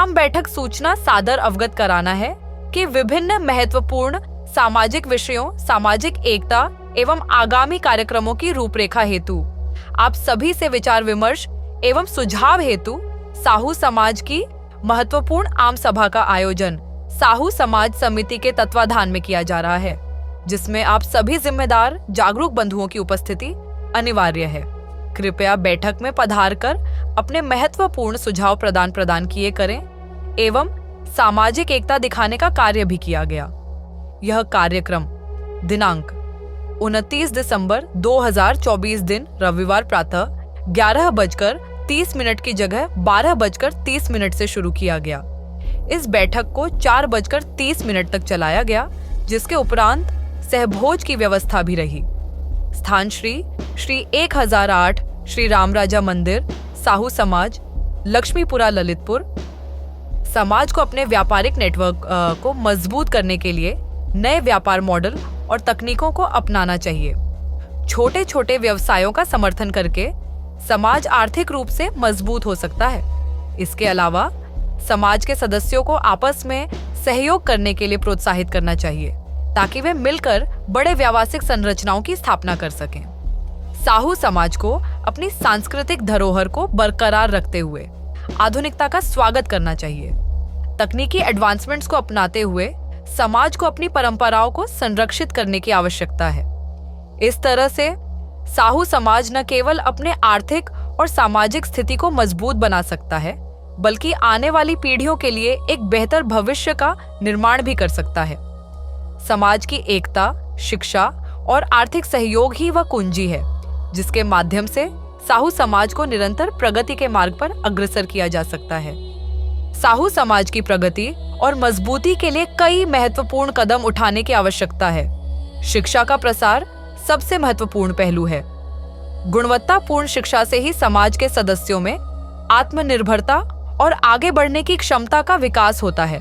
एवं बैठक सूचना सादर अवगत कराना है कि विभिन्न महत्वपूर्ण सामाजिक विषयों, सामाजिक एकता एवं आगामी कार्यक्रमों की रूपरेखा हेतु आप सभी से विचार विमर्श एवं सुझाव हेतु साहू समाज की महत्वपूर्ण आम सभा का आयोजन साहू समाज समिति के तत्वाधान में किया जा रहा है, जिसमें आप सभी जिम्मेदार जागरूक बंधुओं की उपस्थिति अनिवार्य है। कृपया बैठक में पधार कर अपने महत्वपूर्ण सुझाव प्रदान किए करें एवं सामाजिक एकता दिखाने का कार्य भी किया गया। यह कार्यक्रम दिनांक 29 दिसंबर 2024 दिन रविवार प्रातः 11:30 की जगह 12:30 से शुरू किया गया। इस बैठक को 4:30 तक चलाया गया, जिसके उपरांत सहभोज की व्यवस्था भी रही। स्थान श्री 1008 श्री रामराजा मंदिर, साहू समाज, लक्ष्मीपुरा, ललितपुर। समाज को अपने व्यापारिक नेटवर्क को मजबूत करने के लिए नए व्यापार मॉडल और तकनीकों को अपनाना चाहिए। छोटे छोटे व्यवसायों का समर्थन करके समाज आर्थिक रूप से मजबूत हो सकता है। इसके अलावा समाज के सदस्यों को आपस में सहयोग करने के लिए प्रोत्साहित करना चाहिए, ताकि वे मिलकर बड़े व्यावसायिक संरचनाओं की स्थापना कर सकें। साहू समाज को अपनी सांस्कृतिक धरोहर को बरकरार रखते हुए आधुनिकता का स्वागत करना चाहिए। तकनीकी एडवांसमेंट्स को अपनाते हुए समाज को अपनी परंपराओं को संरक्षित करने की आवश्यकता है। इस तरह से साहू समाज न केवल अपने आर्थिक और सामाजिक स्थिति को मजबूत बना सकता है, बल्कि आने वाली पीढ़ियों के लिए एक बेहतर भविष्य का निर्माण भी कर सकता है। समाज की एकता, शिक्षा और आर्थिक सहयोग ही वह कुंजी है, जिसके माध्यम से साहू समाज को निरंतर प्रगति के मार्ग पर अग्रसर किया जा सकता है। साहू समाज की प्रगति और मजबूती के लिए कई महत्वपूर्ण कदम उठाने की आवश्यकता है। शिक्षा का प्रसार सबसे महत्वपूर्ण पहलू है। गुणवत्तापूर्ण शिक्षा से ही समाज के सदस्यों में आत्मनिर्भरता और आगे बढ़ने की क्षमता का विकास होता है।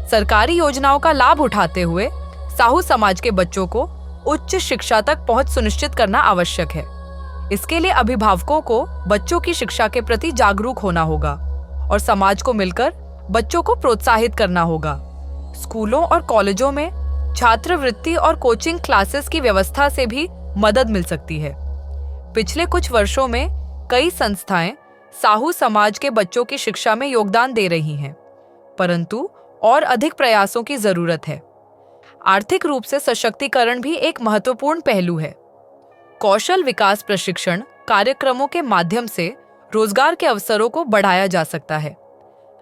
सरकारी योजनाओं का लाभ उठाते हुए साहू समाज के बच्चों को उच्च शिक्षा तक पहुंच सुनिश्चित करना आवश्यक है। इसके लिए अभिभावकों को बच्चों की शिक्षा के प्रति जागरूक होना होगा और समाज को मिलकर बच्चों को प्रोत्साहित करना होगा। स्कूलों और कॉलेजों में छात्रवृत्ति और कोचिंग क्लासेस की व्यवस्था से भी मदद मिल सकती है। पिछले कुछ वर्षों में कई संस्थाएं साहू समाज के बच्चों की शिक्षा में योगदान दे रही हैं, परंतु और अधिक प्रयासों की जरूरत है। आर्थिक रूप से सशक्तिकरण भी एक महत्वपूर्ण पहलू है। कौशल विकास प्रशिक्षण कार्यक्रमों के माध्यम से रोजगार के अवसरों को बढ़ाया जा सकता है।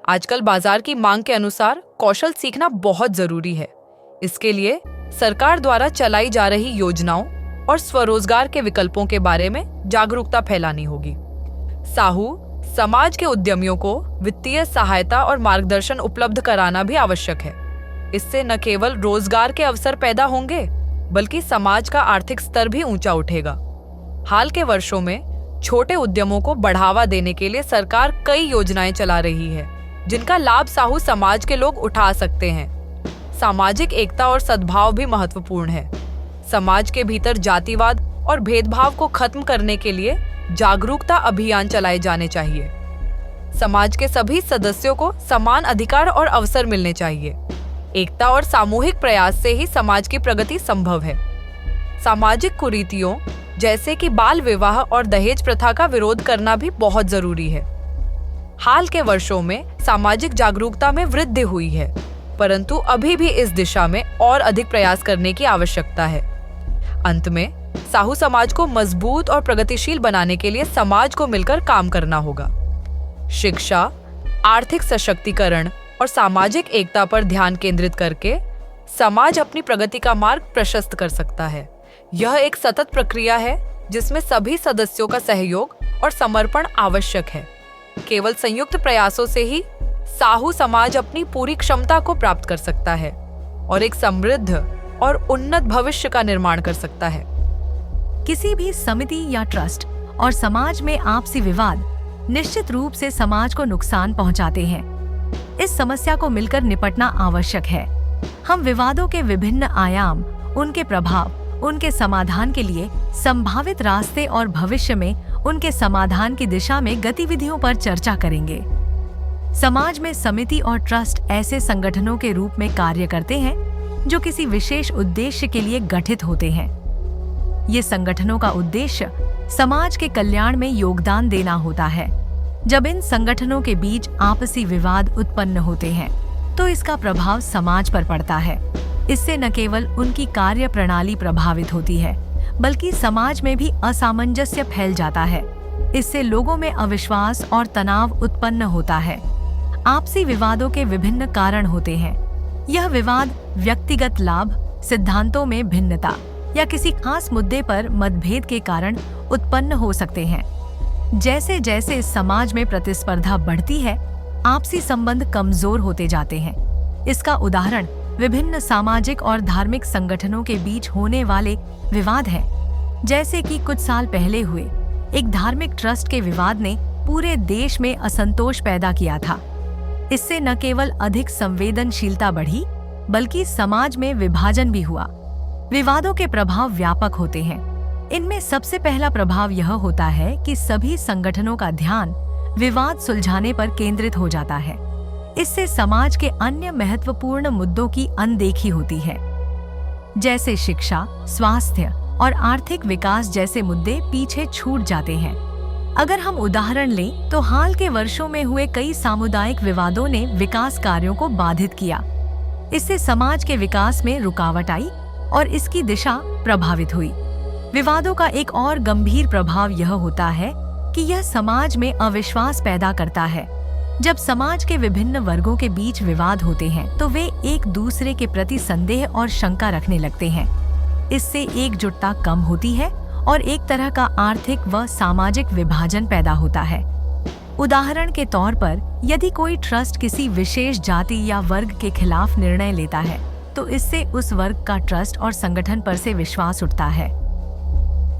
आजकल बाजार की मांग के अनुसार कौशल सीखना बहुत जरूरी है। इसके लिए सरकार द्वारा चलाई जा रही योजनाओं और स्वरोजगार के विकल्पों के बारे में जागरूकता फैलानी होगी। साहू समाज के उद्यमियों को वित्तीय सहायता और मार्गदर्शन उपलब्ध कराना भी आवश्यक है। इससे न केवल रोजगार के अवसर पैदा होंगे, बल्कि समाज का आर्थिक स्तर भी ऊंचा उठेगा। हाल के वर्षों में छोटे उद्यमों को बढ़ावा देने के लिए सरकार कई योजनाएं चला रही है, जिनका लाभ साहू समाज के लोग उठा सकते हैं। सामाजिक एकता और सद्भाव भी महत्वपूर्ण है। समाज के भीतर जातिवाद और भेदभाव को खत्म करने के लिए जागरूकता अभियान चलाए जाने चाहिए। समाज के सभी सदस्यों को समान अधिकार और अवसर मिलने चाहिए। एकता और सामूहिक प्रयास से ही समाज की प्रगति संभव है। सामाजिक कुरीतियों जैसे कि बाल विवाह और दहेज प्रथा का विरोध करना भी बहुत जरूरी है। हाल के वर्षों में सामाजिक जागरूकता में वृद्धि हुई है, परंतु अभी भी इस दिशा में और अधिक प्रयास करने की आवश्यकता है। अंत में साहू समाज को मजबूत और प्रगतिशील बनाने के लिए समाज को मिलकर काम करना होगा। शिक्षा, आर्थिक सशक्तिकरण और सामाजिक एकता पर ध्यान केंद्रित करके समाज अपनी प्रगति का मार्ग प्रशस्त कर सकता है। यह एक सतत प्रक्रिया है, जिसमें सभी सदस्यों का सहयोग और समर्पण आवश्यक है। केवल संयुक्त प्रयासों से ही साहू समाज अपनी पूरी क्षमता को प्राप्त कर सकता है और एक समृद्ध और उन्नत भविष्य का निर्माण कर सकता है। किसी भी समिति या ट्रस्ट और समाज में आपसी विवाद निश्चित रूप से समाज को नुकसान पहुंचाते हैं। इस समस्या को मिलकर निपटना आवश्यक है। हम विवादों के विभिन्न आयाम, उनके प्रभाव, उनके समाधान के लिए संभावित रास्ते और भविष्य में उनके समाधान की दिशा में गतिविधियों पर चर्चा करेंगे। समाज में समिति और ट्रस्ट ऐसे संगठनों के रूप में कार्य करते हैं जो किसी विशेष उद्देश्य के लिए गठित होते हैं। ये संगठनों का उद्देश्य समाज के कल्याण में योगदान देना होता है। जब इन संगठनों के बीच आपसी विवाद उत्पन्न होते हैं तो इसका प्रभाव समाज पर पड़ता है। इससे न केवल उनकी कार्य प्रणाली प्रभावित होती है, बल्कि समाज में भी असामंजस्य फैल जाता है। इससे लोगों में अविश्वास और तनाव उत्पन्न होता है। आपसी विवादों के विभिन्न कारण होते हैं। यह विवाद व्यक्तिगत लाभ, सिद्धांतों में भिन्नता या किसी खास मुद्दे पर मतभेद के कारण उत्पन्न हो सकते हैं। जैसे जैसे समाज में प्रतिस्पर्धा बढ़ती है, आपसी संबंध कमजोर होते जाते हैं। इसका उदाहरण विभिन्न सामाजिक और धार्मिक संगठनों के बीच होने वाले विवाद हैं। जैसे कि कुछ साल पहले हुए एक धार्मिक ट्रस्ट के विवाद ने पूरे देश में असंतोष पैदा किया था। इससे न केवल अधिक संवेदनशीलता बढ़ी, बल्कि समाज में विभाजन भी हुआ। विवादों के प्रभाव व्यापक होते हैं। इनमें सबसे पहला प्रभाव यह होता है कि सभी संगठनों का ध्यान विवाद सुलझाने पर केंद्रित हो जाता है। इससे समाज के अन्य महत्वपूर्ण मुद्दों की अनदेखी होती है, जैसे शिक्षा, स्वास्थ्य और आर्थिक विकास जैसे मुद्दे पीछे छूट जाते हैं। अगर हम उदाहरण लें तो हाल के वर्षों में हुए कई सामुदायिक विवादों ने विकास कार्यों को बाधित किया। इससे समाज के विकास में रुकावट आई और इसकी दिशा प्रभावित हुई। विवादों का एक और गंभीर प्रभाव यह होता है कि यह समाज में अविश्वास पैदा करता है। जब समाज के विभिन्न वर्गों के बीच विवाद होते हैं तो वे एक दूसरे के प्रति संदेह और शंका रखने लगते हैं। इससे एकजुटता कम होती है और एक तरह का आर्थिक व सामाजिक विभाजन पैदा होता है। उदाहरण के तौर पर, यदि कोई ट्रस्ट किसी विशेष जाति या वर्ग के खिलाफ निर्णय लेता है तो इससे उस वर्ग का ट्रस्ट और संगठन पर से विश्वास उठता है।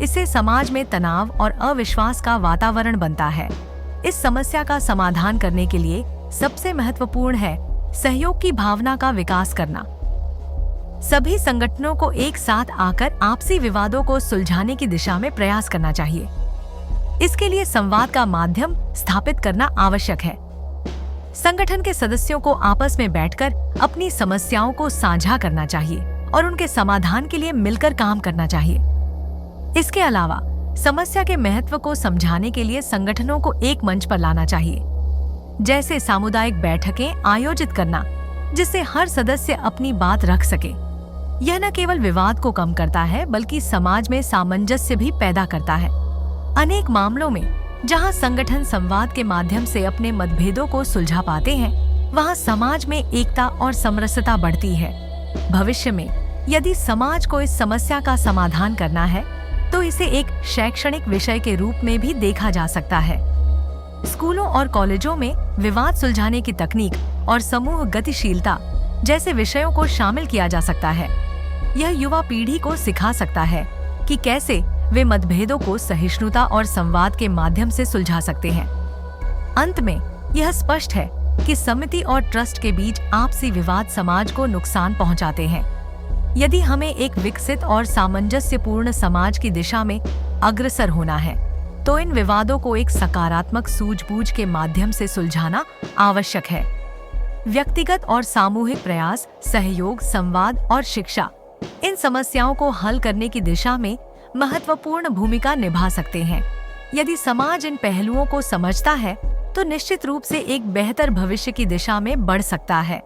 इससे समाज में तनाव और अविश्वास का वातावरण बनता है। इस समस्या का समाधान करने के लिए सबसे महत्वपूर्ण है सहयोग की भावना का विकास करना। सभी संगठनों को एक साथ आकर आपसी विवादों को सुलझाने की दिशा में प्रयास करना चाहिए। इसके लिए संवाद का माध्यम स्थापित करना आवश्यक है। संगठन के सदस्यों को आपस में बैठकर अपनी समस्याओं को साझा करना चाहिए और उनके समाधान के लिए मिलकर काम करना चाहिए। इसके अलावा समस्या के महत्व को समझाने के लिए संगठनों को एक मंच पर लाना चाहिए, जैसे सामुदायिक बैठकें आयोजित करना, जिससे हर सदस्य अपनी बात रख सके। यह न केवल विवाद को कम करता है, बल्कि समाज में सामंजस्य भी पैदा करता है। अनेक मामलों में जहां संगठन संवाद के माध्यम से अपने मतभेदों को सुलझा पाते हैं, वहां समाज में एकता और समरसता बढ़ती है। भविष्य में यदि समाज को इस समस्या का समाधान करना है तो इसे एक शैक्षणिक विषय के रूप में भी देखा जा सकता है। स्कूलों और कॉलेजों में विवाद सुलझाने की तकनीक और समूह गतिशीलता जैसे विषयों को शामिल किया जा सकता है। यह युवा पीढ़ी को सिखा सकता है कि कैसे वे मतभेदों को सहिष्णुता और संवाद के माध्यम से सुलझा सकते हैं। अंत में यह स्पष्ट है कि समिति और ट्रस्ट के बीच आपसी विवाद समाज को नुकसान पहुंचाते हैं। यदि हमें एक विकसित और सामंजस्यपूर्ण समाज की दिशा में अग्रसर होना है, तो इन विवादों को एक सकारात्मक सूझबूझ के माध्यम से सुलझाना आवश्यक है। व्यक्तिगत और सामूहिक प्रयास, सहयोग, संवाद और शिक्षा इन समस्याओं को हल करने की दिशा में महत्वपूर्ण भूमिका निभा सकते हैं। यदि समाज इन पहलुओं को समझता है तो निश्चित रूप से एक बेहतर भविष्य की दिशा में बढ़ सकता है।